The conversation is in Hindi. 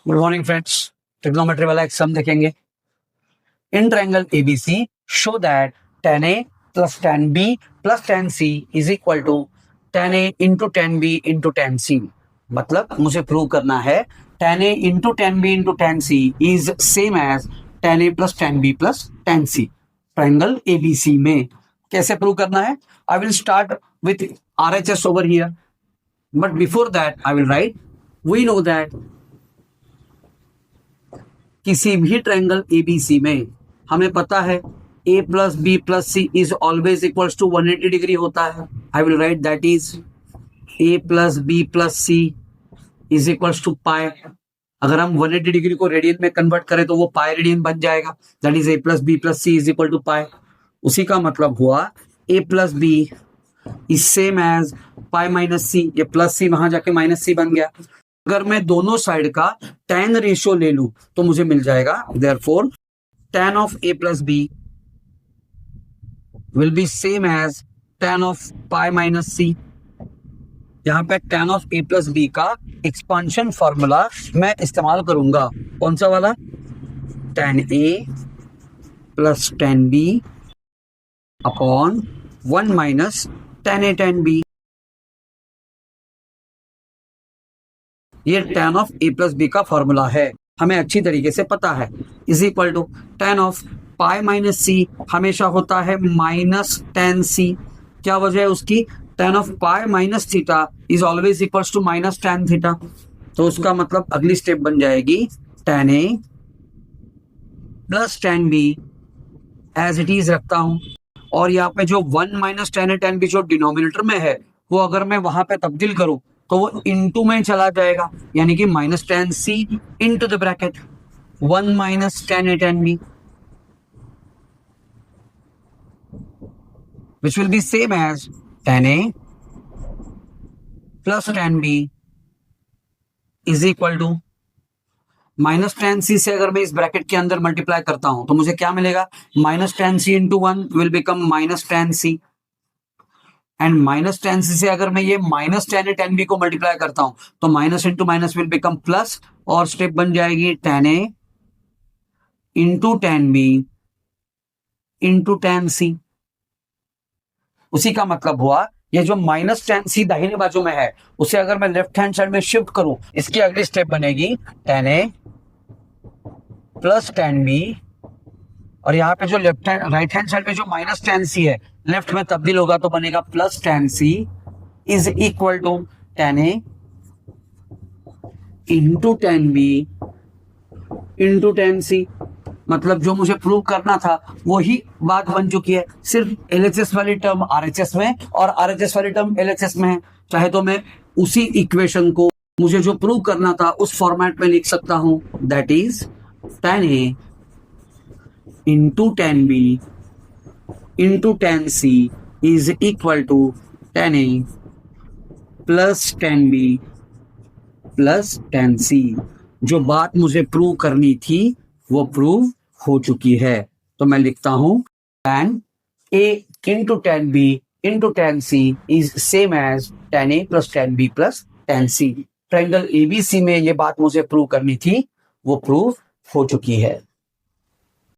गुड मॉर्निंग फ्रेंड्स, ट्रिग्नोमेट्री वाला एग्जाम देखेंगे। In triangle ABC show that tan A plus tan B plus tan C is equal to tan A into tan B into tan C। मतलब मुझे प्रूव करना है tan A into tan B into tan C is same as tan A plus tan B plus tan C। Triangle ABC में कैसे प्रूव करना है? I will start with RHS over here, but before that I will write, we know that किसी भी ट्रायंगल एबीसी में हमें पता है a plus B plus C is always equals to 180 degree होता है। I will write that is a plus B plus C is equals to pi. अगर हम 180 डिग्री को रेडियन में कन्वर्ट करें तो वो पाई रेडियन बन जाएगा। That is a plus B plus C is equal to pi. उसी का मतलब हुआ a plus B is same as pi minus C. ये प्लस सी वहां जाके माइनस सी बन गया। अगर मैं दोनों साइड का tan रेशियो ले लूं तो मुझे मिल जाएगा therefore tan of a plus B will be same as tan of pi minus C. यहां पे tan of a plus B का एक्सपांशन फॉर्मूला मैं इस्तेमाल करूंगा। कौन सा वाला? tan a plus tan b upon 1 minus tan a tan b। ये tan of a plus B का फॉर्मूला है, हमें अच्छी तरीके से पता है। Is equal to tan of pi minus सी हमेशा होता है माइनस tan c। क्या वजह है उसकी? tan of pi minus theta is always equals to minus tan theta. तो उसका मतलब अगली स्टेप बन जाएगी tan a plus tan b as it is रखता हूं। और यहाँ पे जो 1 minus tan a tan b जो डिनोमिनेटर में है वो अगर मैं वहां पे तब्दील करूं तो वो इनटू में चला जाएगा, यानी कि minus tan c into the bracket 1 minus tan a tan b which will be same as tan a plus tan b is equal to minus tan c से अगर मैं इस ब्रैकेट के अंदर मल्टीप्लाई करता हूं तो मुझे क्या मिलेगा? Minus tan c into 1 will become minus tan c। And minus tan c से अगर मैं ये minus tan a tan b को मल्टीप्लाई करता हूं तो minus into minus will become plus, और स्टेप बन जाएगी tan a into tan b into tan c। उसी का मतलब हुआ ये जो माइनस tan c दाहिने बाजू में है उसे अगर मैं लेफ्ट हैंड साइड में शिफ्ट करूं, इसकी अगली स्टेप बनेगी tan a plus tan b, और यहाँ पे जो left hand right hand side पे जो माइनस tan c है लेफ्ट में तब्दील होगा तो बनेगा plus tan c is equal to tan a into tan b into tan c। मतलब जो मुझे प्रूव करना था वही बात बन चुकी है, सिर्फ LHS वाली टर्म RHS में और RHS वाली टर्म LHS में है। चाहे तो मैं उसी इक्वेशन को मुझे जो प्रूव करना था उस फॉर्मेट में लिख सकता हूं, that is tan a into tan b into tan c is equal to tan a plus tan b plus tan c। जो बात मुझे प्रूव करनी थी वो प्रूव हो चुकी है। तो मैं लिखता हूं tan a into tan b into tan c is same as tan a plus tan b plus tan c। Triangle ABC में ये बात मुझे प्रूव करनी थी, वो प्रूव हो चुकी है।